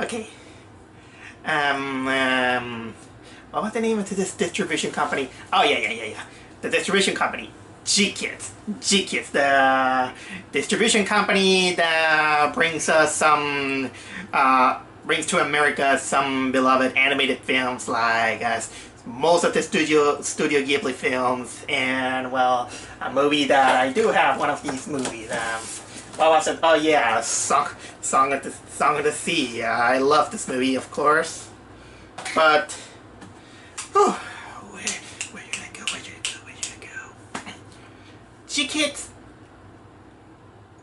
Okay. What was the name of this distribution company? Oh, yeah. The distribution company. G-Kids. G-Kids, the distribution company that brings us some, brings to America some beloved animated films like most of the Studio Ghibli films, and well, a movie that I do have one of these movies. What was it? Oh yeah, Song of the Sea. I love this movie, of course, but whew, where did I go? Where did I go? G-Kids,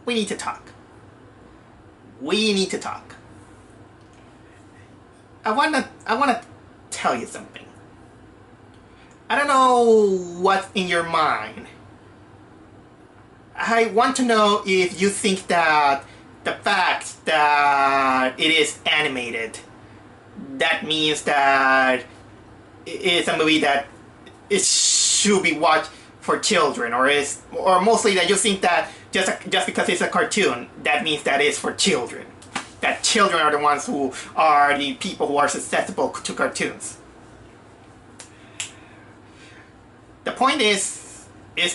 we need to talk. We need to talk. I wanna tell you something. I don't know what's in your mind. I want to know if you think that the fact that it is animated, that means that it's a movie that it should be watched for children, or mostly that you think that just because it's a cartoon, that means that it's for children. That children are the ones who are the people who are susceptible to cartoons. The point is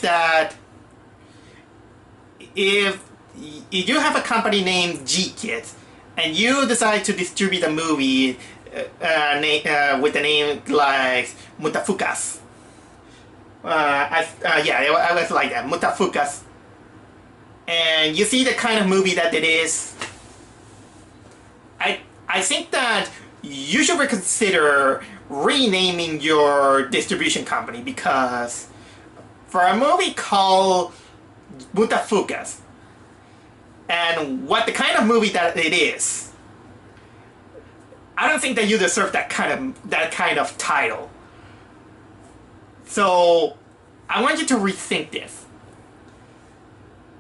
that if you have a company named G-Kids and you decide to distribute a movie with the name like Mutafukaz, yeah, I was like that, Mutafukaz, and you see the kind of movie that it is, I think that you should reconsider renaming your distribution company, because for a movie called Mutafukaz and what the kind of movie that it is, I don't think that you deserve that kind of title. So I want you to rethink this.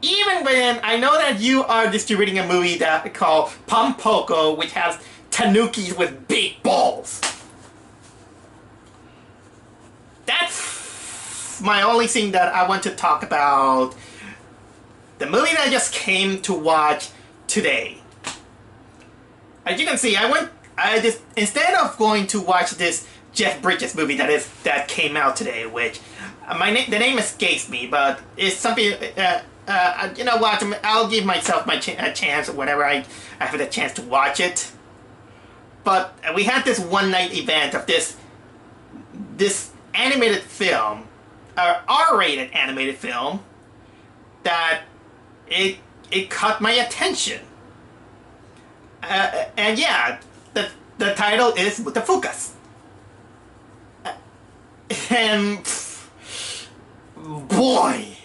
Even when I know that you are distributing a movie that called Pompoko, which has tanukis with big balls. That's my only thing that I want to talk about. The movie that I just came to watch today. As you can see, instead of going to watch this Jeff Bridges movie that came out today, which the name escapes me, but it's something. You know what? I'll give myself a chance whenever I have the chance to watch it. But we had this one-night event of this animated film, R-rated animated film, that it caught my attention. And yeah, the title is Mutafukaz. And boy,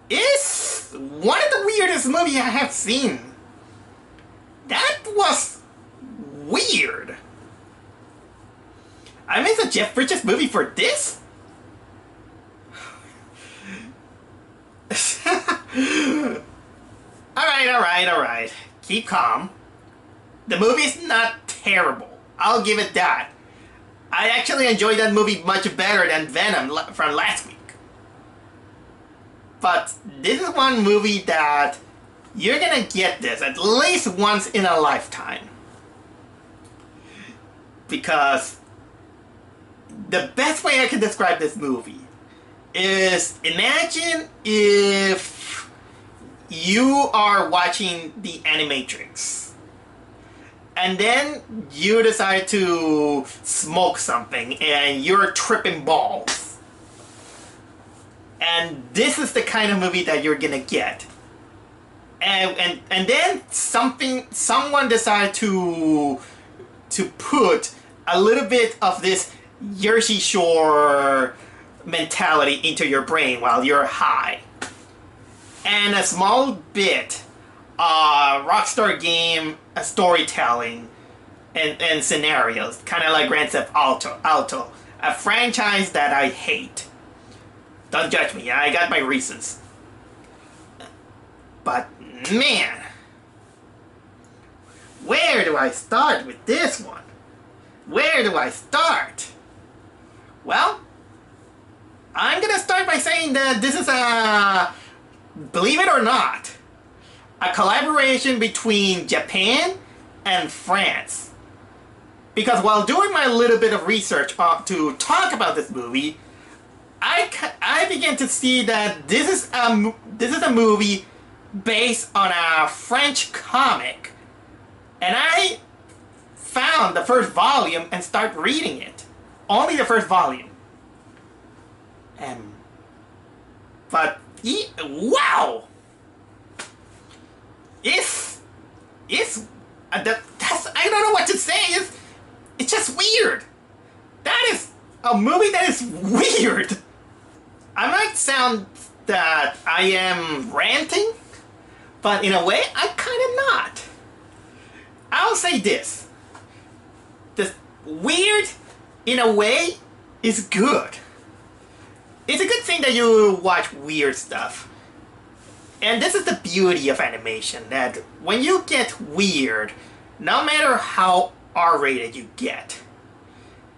it's one of the weirdest movies I have seen. That was weird. I made a Jeff Bridges movie for this? Alright. Keep calm. The movie's not terrible. I'll give it that. I actually enjoyed that movie much better than Venom from last week. But this is one movie that you're gonna get this at least once in a lifetime. Because the best way I can describe this movie is, imagine if you are watching The Animatrix and then you decide to smoke something and you're tripping balls. And this is the kind of movie that you're gonna get. And then someone decided to put a little bit of this Jersey Shore mentality into your brain while you're high. And a small bit Rockstar game storytelling and scenarios, kind of like Grand Theft Auto, a franchise that I hate. Don't judge me, I got my reasons. But man, where do I start with this one? Where do I start? Well, I'm gonna start by saying that this is a, believe it or not, a collaboration between Japan and France. Because while doing my little bit of research to talk about this movie, I began to see that this is a movie based on a French comic, and I found the first volume and start reading it. Only the first volume. But wow, it's that's I don't know what to say. It's just weird. That is a movie that is weird. I might sound that I am ranting, but in a way, I'm kind of not. I'll say this. The weird, in a way, is good. It's a good thing that you watch weird stuff. And this is the beauty of animation, that when you get weird, no matter how R-rated you get,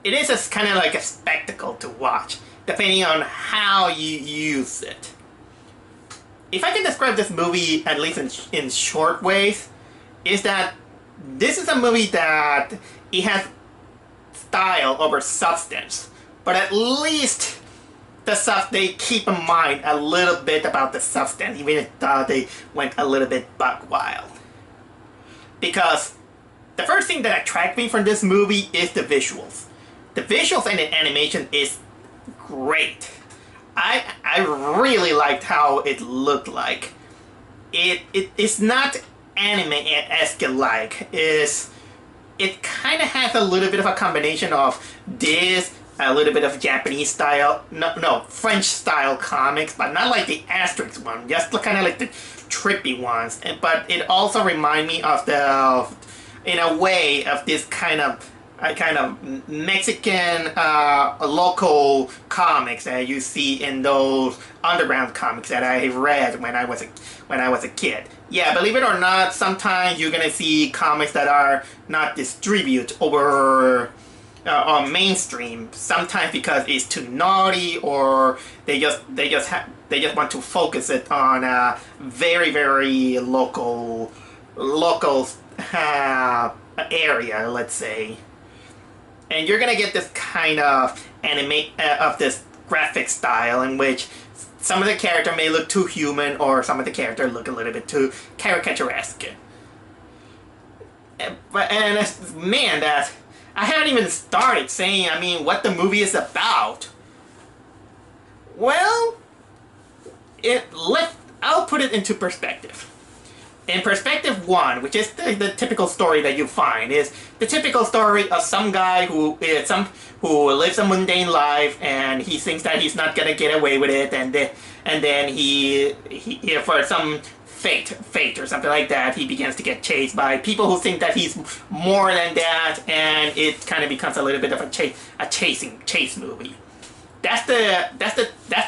it is kind of like a spectacle to watch, depending on how you use it. If I can describe this movie, at least in short ways, is that this is a movie that it has style over substance, but at least they keep in mind a little bit about the substance, even if they went a little bit buck wild. Because the first thing that attracted me from this movie is the visuals. The visuals and the animation is great. I really liked how it looked like. It's not anime-esque like. It kind of has a little bit of a combination of this, a little bit of Japanese style, no, French style comics, but not like the Asterix one, just kind of like the trippy ones. But it also reminds me of in a way, of this kind of Mexican local comics that you see in those underground comics that I read when I was a kid. Yeah, believe it or not, sometimes you're gonna see comics that are not distributed over on mainstream. Sometimes because it's too naughty, or they just want to focus it on a very, very local area, let's say. And you're gonna get this kind of this graphic style in which some of the character may look too human, or some of the character look a little bit too caricaturesque. Man, that I haven't even started saying, I mean, what the movie is about. Well, I'll put it into perspective. In perspective one, which is the typical story that you find, is the typical story of some guy who lives a mundane life, and he thinks that he's not gonna get away with it, and then he for some fate or something like that, he begins to get chased by people who think that he's more than that, and it kind of becomes a little bit of a chase movie. That's the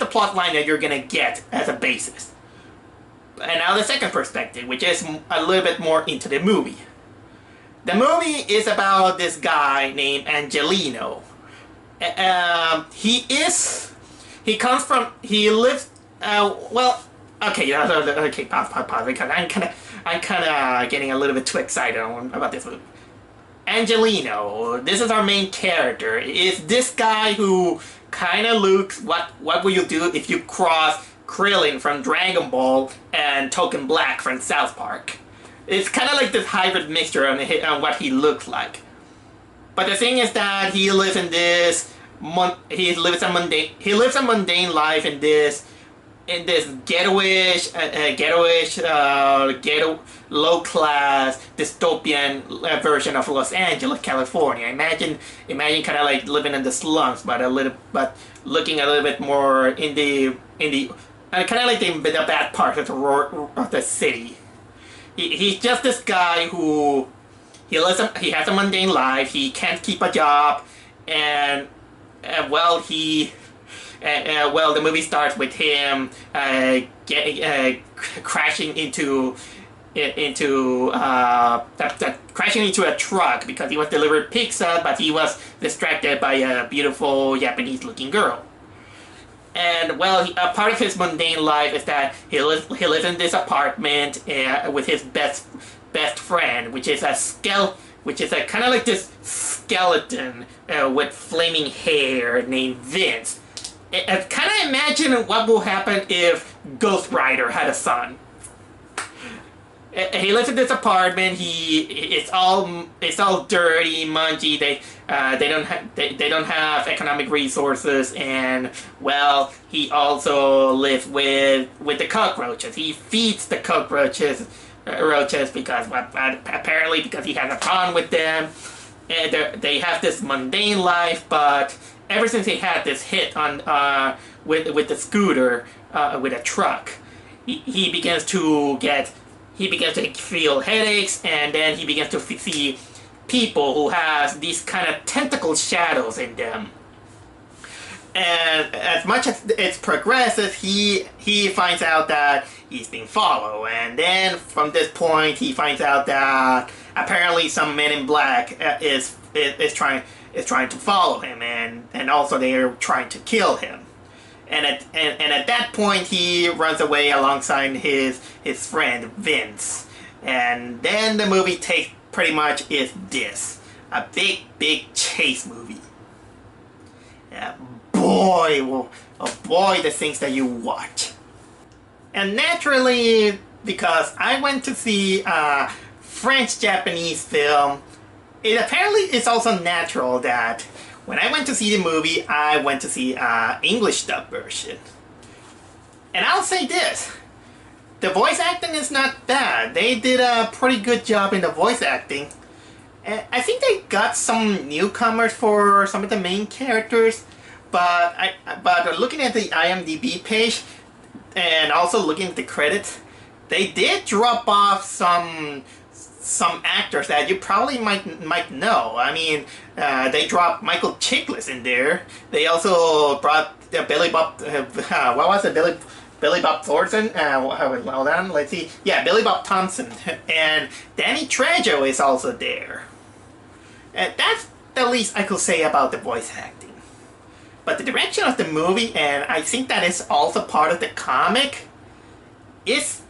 plot line that you're gonna get as a basis. And now the second perspective, which is a little bit more into the movie. The movie is about this guy named Angelino. He lives, pause, because I'm kind of getting a little bit too excited about this movie. Angelino, this is our main character, is this guy who kind of looks, what will you do if you cross Krillin from Dragon Ball and Token Black from South Park? It's kind of like this hybrid mixture on what he looks like. But the thing is that he lives in this he lives a mundane life in this ghetto-ish, low class dystopian version of Los Angeles, California. Imagine kind of like living in the slums, but looking a little bit more in the kind of like the bad part of the city. He's just this guy who he has a mundane life. He can't keep a job, and the movie starts with him crashing into a truck because he was delivering pizza, but he was distracted by a beautiful Japanese-looking girl. And well, part of his mundane life is that he lives in this apartment with his best friend, which is a kind of like this skeleton with flaming hair named Vince. Kind of imagine what will happen if Ghost Rider had a son. He lives in this apartment. It's all dirty, mungy. They don't have economic resources, and well, he also lives with the cockroaches. He feeds the cockroaches because apparently because he has a problem with them. And they have this mundane life, but ever since he had this hit on with the scooter with a truck, he begins to feel headaches, and then he begins to see people who have these kind of tentacle shadows in them. And as much as it progresses, he finds out that he's being followed, and then from this point he finds out that apparently some men in black is trying to follow him, and also they're trying to kill him. And at that point he runs away alongside his friend Vince. And then the movie takes pretty much is this. A big chase movie. Boy, the things that you watch. And naturally, because I went to see a French-Japanese film, it apparently is also natural that when I went to see the movie, I went to see an English dub version. And I'll say this, the voice acting is not bad. They did a pretty good job in the voice acting. And I think they got some newcomers for some of the main characters, but looking at the IMDb page and also looking at the credits, they did drop off some actors that you probably might know. I mean, they dropped Michael Chiklis in there. They also brought Billy Bob. What was it? Billy Bob Thornton. Hold on, let's see. Yeah, Billy Bob Thompson and Danny Trejo is also there. And that's the least I could say about the voice acting. But the direction of the movie, and I think that is also part of the comic, is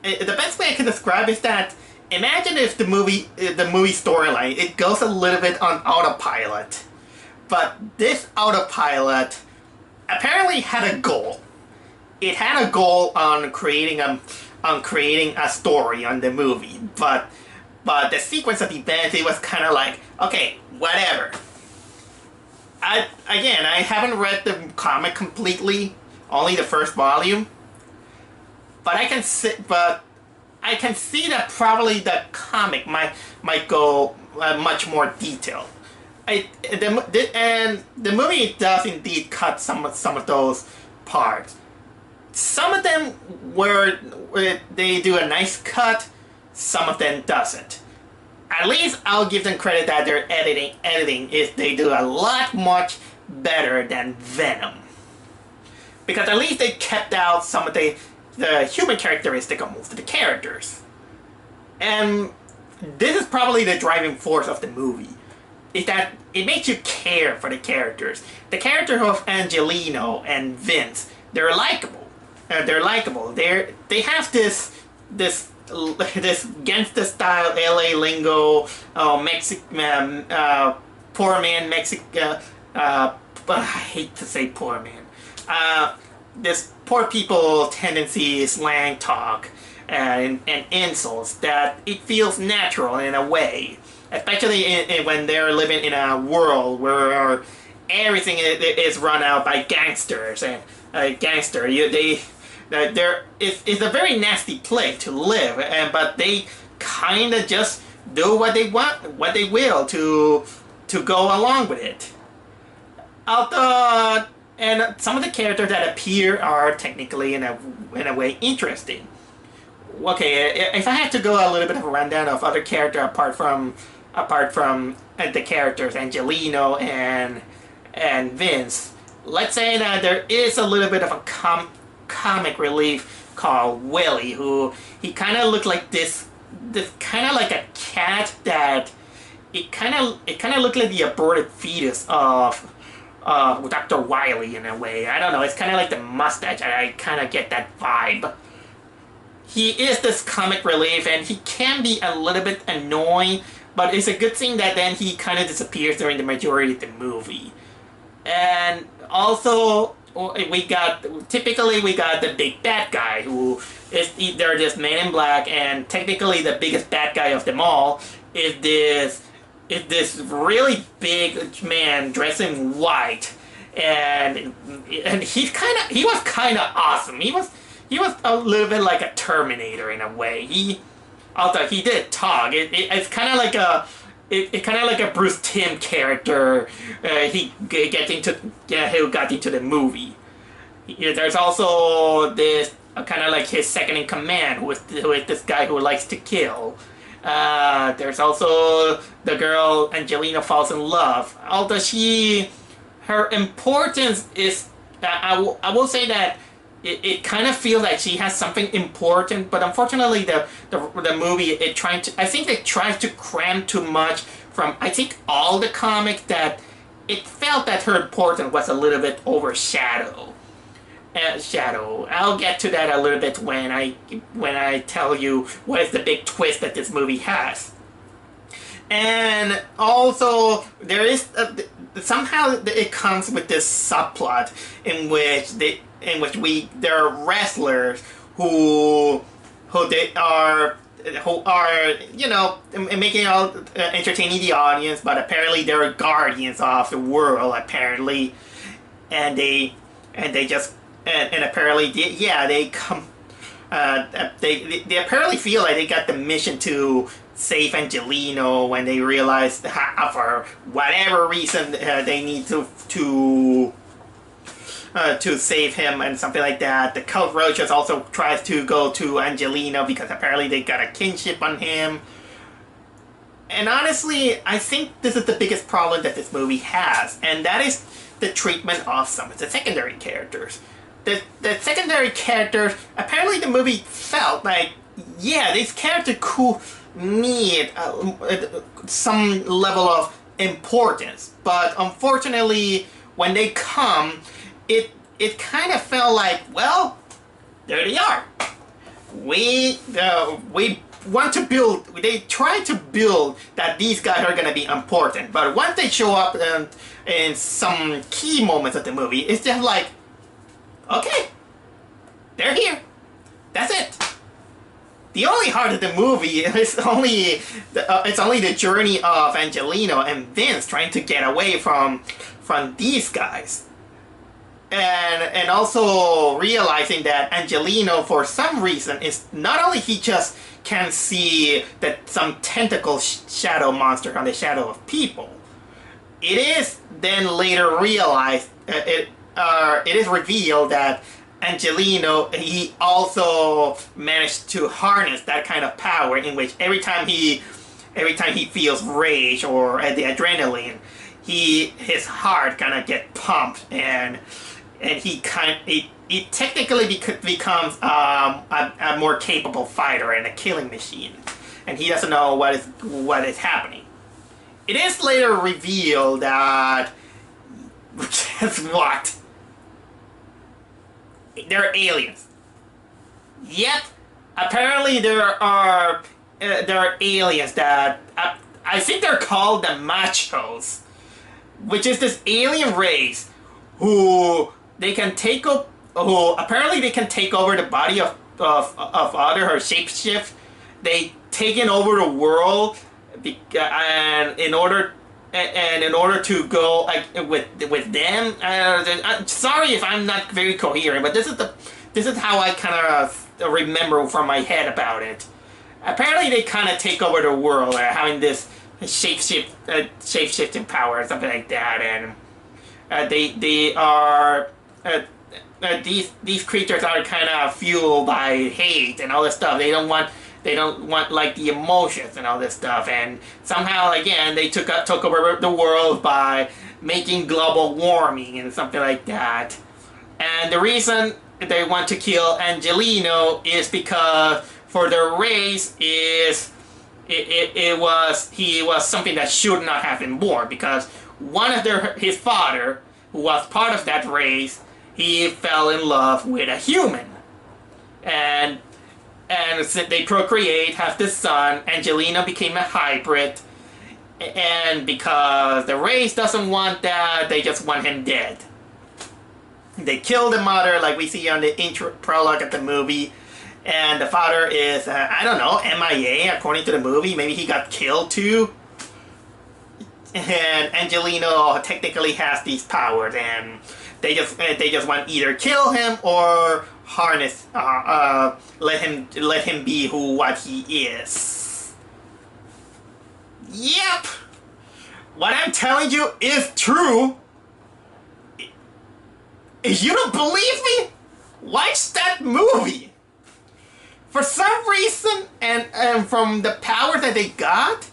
the best way I can describe is that. Imagine if the movie storyline, it goes a little bit on autopilot. But this autopilot apparently had a goal. It had a goal on creating a story on the movie. But the sequence of events, it was kind of like, okay, whatever. I haven't read the comic completely, only the first volume. But I can see that probably the comic might go much more detailed. And the movie does indeed cut some of those parts. Some of them where they do a nice cut, some of them doesn't. At least I'll give them credit that their editing is they do a lot much better than Venom. Because at least they kept out some of the human characteristic of most of the characters. And this is probably the driving force of the movie, is that it makes you care for the characters. The characters of Angelino and Vince, they're likable. They have this gangster style LA lingo, poor man Mexican. But I hate to say poor man. This poor people tendency, slang talk, and insults that it feels natural in a way, especially when they're living in a world where everything is run out by gangsters and it's a very nasty place to live, but they kind of just do what they want, what they will to go along with it. Although. And some of the characters that appear are technically in a way interesting. Okay, if I had to go a little bit of a rundown of other characters apart from the characters Angelino and Vince, let's say that there is a little bit of a comic relief called Willie, who he kind of looked like this kind of like a cat that it kind of looked like the aborted fetus Dr. Wily in a way. I don't know. It's kind of like the mustache. I kind of get that vibe. He is this comic relief, and he can be a little bit annoying, but it's a good thing that then he kind of disappears during the majority of the movie. And also, typically we got the big bad guy who is either this Man in Black, and technically the biggest bad guy of them all is this really big man dressed in white, and he was kind of awesome. He was a little bit like a Terminator in a way. Although he did talk, it's kind of like a Bruce Timm character. Who got into the movie. There's also this kind of like his second in command, who is this guy who likes to kill. There's also the girl Angelina falls in love. Although her importance is, I will say that it kind of feels like she has something important, but unfortunately the movie, I think it tries to cram too much from, I think, all the comic, that it felt that her importance was a little bit overshadowed. I'll get to that a little bit when I tell you what is the big twist that this movie has. And also, there is somehow it comes with this subplot in which there are wrestlers who are making out entertaining the audience, but apparently they're guardians of the world apparently, and they apparently they come. They apparently feel like they got the mission to save Angelino when they realize for whatever reason they need to save him and something like that. The Cult Roaches also tries to go to Angelino because apparently they got a kinship on him. And honestly, I think this is the biggest problem that this movie has, and that is the treatment of some of the secondary characters. The secondary characters, apparently the movie felt like, yeah, these characters could need some level of importance, but unfortunately, when they come, it kind of felt like, well, there they are. We want to build. They try to build that these guys are gonna be important, but once they show up in some key moments of the movie, it's just like, okay, they're here. That's it. The only heart of the movie is only the journey of Angelino and Vince trying to get away from these guys, and also realizing that Angelino, for some reason, is not only he just can see that some tentacle shadow monster on the shadow of people. It is then later realized it is revealed that Angelino, he also managed to harness that kind of power in which every time he feels rage or the adrenaline, his heart kind of get pumped, and he technically becomes a more capable fighter and a killing machine, and he doesn't know what is happening. It is later revealed that, guess what? They're aliens. Yep, apparently there are aliens that I think they're called the Machos, which is this alien race who apparently they can take over the body of other, or shapeshift. They taken over the world, and in order to go with them, I'm sorry if I'm not very coherent, but this is how I kind of remember from my head about it. Apparently, they kind of take over the world, having this shape-shifting power or something like that, and they are these creatures are kind of fueled by hate and all this stuff. They don't want like the emotions and all this stuff, and somehow again they took over the world by making global warming and something like that. And the reason they want to kill Angelino is because for their race he was something that should not have been born, because his father who was part of that race, he fell in love with a human. And so they procreate, have this son. Angelino became a hybrid. And because the race doesn't want that, they just want him dead. They kill the mother, like we see on the intro prologue of the movie. And the father is, I don't know, MIA according to the movie. Maybe he got killed too. And Angelino technically has these powers, and they just want either kill him or harness, let him be what he is. Yep, what I'm telling you is true. If you don't believe me, watch that movie. For some reason, and from the power that they got,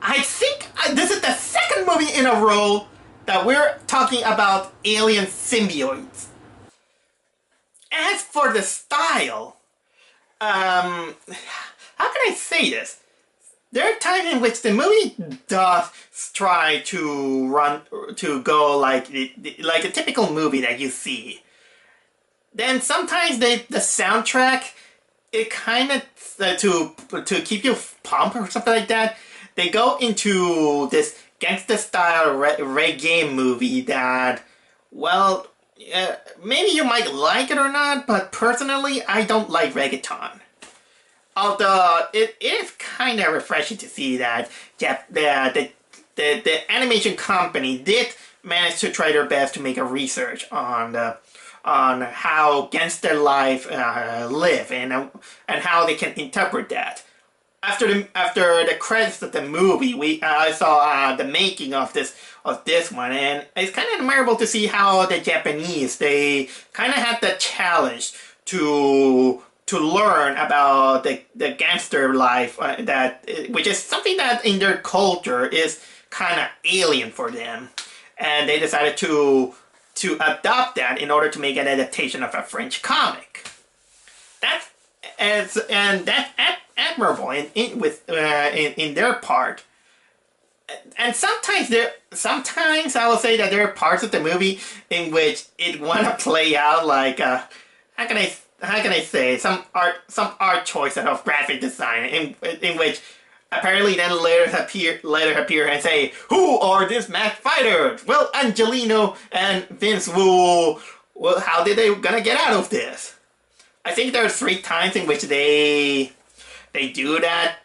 I think this is the second movie in a row that we're talking about alien symbiotes. As for the style, how can I say this? There are times in which the movie does try to go like a typical movie that you see. Then sometimes the soundtrack, it kind of to keep you pumped or something like that. They go into this gangsta-style reggae movie that, well, maybe you might like it or not, but personally, I don't like reggaeton. Although, it is kind of refreshing to see that the animation company did manage to try their best to make a research on how gangster life live and how they can interpret that. After the credits of the movie, I saw the making of this one, and it's kind of admirable to see how the Japanese, they kind of had the challenge to learn about the gangster life which is something that in their culture is kind of alien for them, and they decided to adopt that in order to make an adaptation of a French comic. That's admirable in their part. And sometimes I will say that there are parts of the movie in which it want to play out like how can I say some art choice of graphic design in which apparently then later appear and say, who are these Mac fighters? Well, Angelino and Vince will how did they gonna get out of this? I think there are 3 times in which they do that.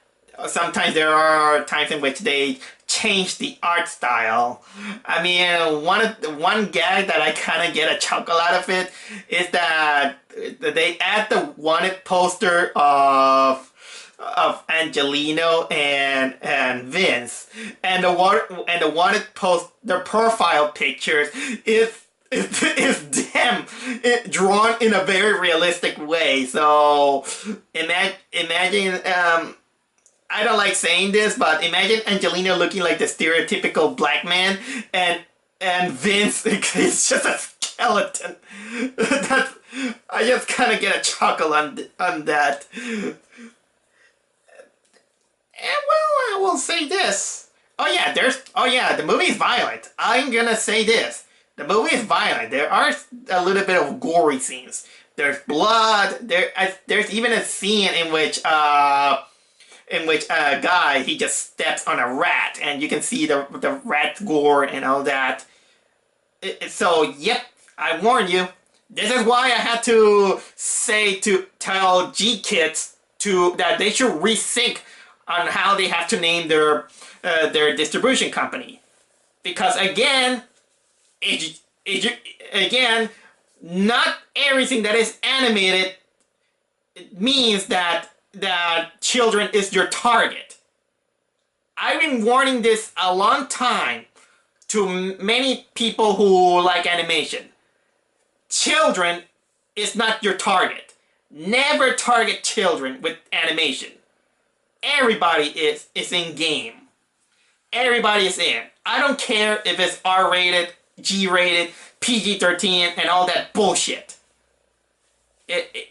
Sometimes there are times in which they change the art style. I mean, one gag that I kind of get a chuckle out of it is that they add the wanted poster of Angelino and Vince, and the wanted post, their profile pictures is them drawn in a very realistic way. So imagine I don't like saying this, but imagine Angelino looking like the stereotypical black man, and Vince is just a skeleton. I just kind of get a chuckle on that. And well, I will say this. Oh yeah, the movie is violent. I'm gonna say this. The movie is violent. There are a little bit of gory scenes. There's blood. There's even a scene in which a guy, he just steps on a rat, and you can see the rat gore and all that. So yep, I warn you. This is why I had to tell G-Kids that they should rethink on how they have to name their distribution company, because again, not everything that is animated means that children is your target. I've been warning this a long time to many people who like animation. Children is not your target. Never target children with animation. Everybody is in game. Everybody is in. I don't care if it's R-rated, G-rated, PG-13, and all that bullshit.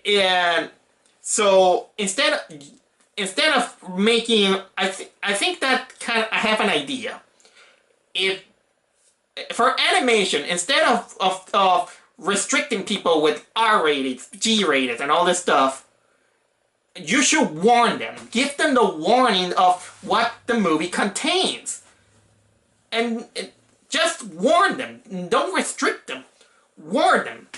And so instead of making, I think that kind of, I have an idea. If for animation, instead of restricting people with R-rated, G-rated, and all this stuff, you should warn them. Give them the warning of what the movie contains. And just warn them. Don't restrict them. Warn them.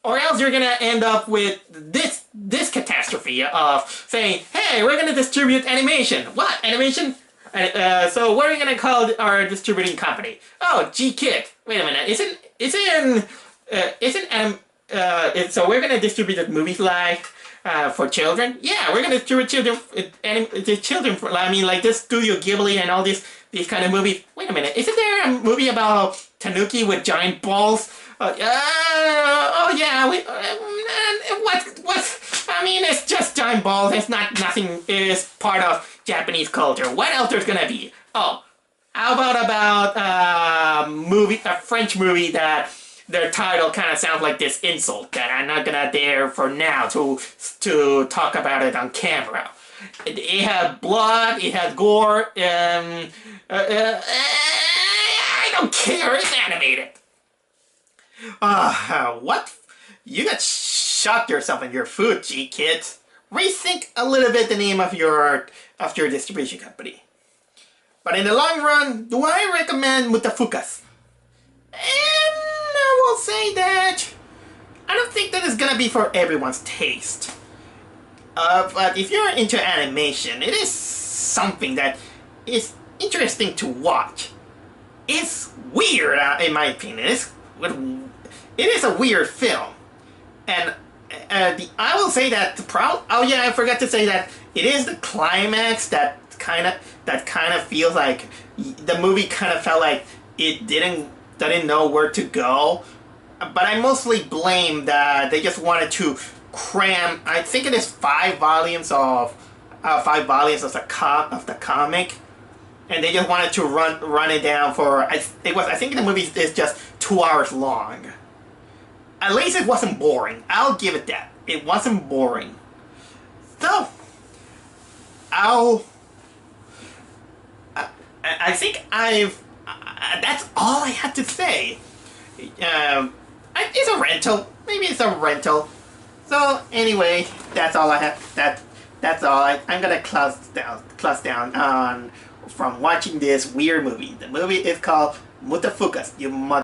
Or else you're gonna end up with this catastrophe of saying, hey, we're gonna distribute animation. What? Animation? So what are we gonna call our distributing company? Oh, G-Kit. Wait a minute. So we're gonna distribute movies like for children? Yeah, we're gonna distribute children for, I mean, like this Studio Ghibli and all these kind of movies. Wait a minute. Isn't there a movie about Tanuki with giant balls? Oh yeah, what? I mean, it's just giant balls. It's nothing. It's part of Japanese culture. What else there's gonna be? Oh, how about a French movie that their title kind of sounds like this insult that I'm not gonna dare for now to talk about it on camera. It has blood. It has gore. I don't care. It's animated. What? You got shot yourself in your food, G-Kids. Rethink a little bit the name of your distribution company. But in the long run, do I recommend Mutafukaz? And I will say that I don't think that it's gonna be for everyone's taste. But if you're into animation, it is something that is interesting to watch. It's weird, in my opinion. It is a weird film, and I will say that oh yeah, I forgot to say that it is the climax that kind of feels like the movie kind of felt like it didn't know where to go. But I mostly blame that they just wanted to cram. I think it is 5 volumes of the comic. And they just wanted to run it down for I think the movie is just 2 hours long. At least it wasn't boring. I'll give it that. It wasn't boring. So I think that's all I had to say. It's a rental. Maybe it's a rental. So anyway, that's all I have. That's all. I'm gonna close down on from watching this weird movie. The movie is called Mutafukaz. You mother.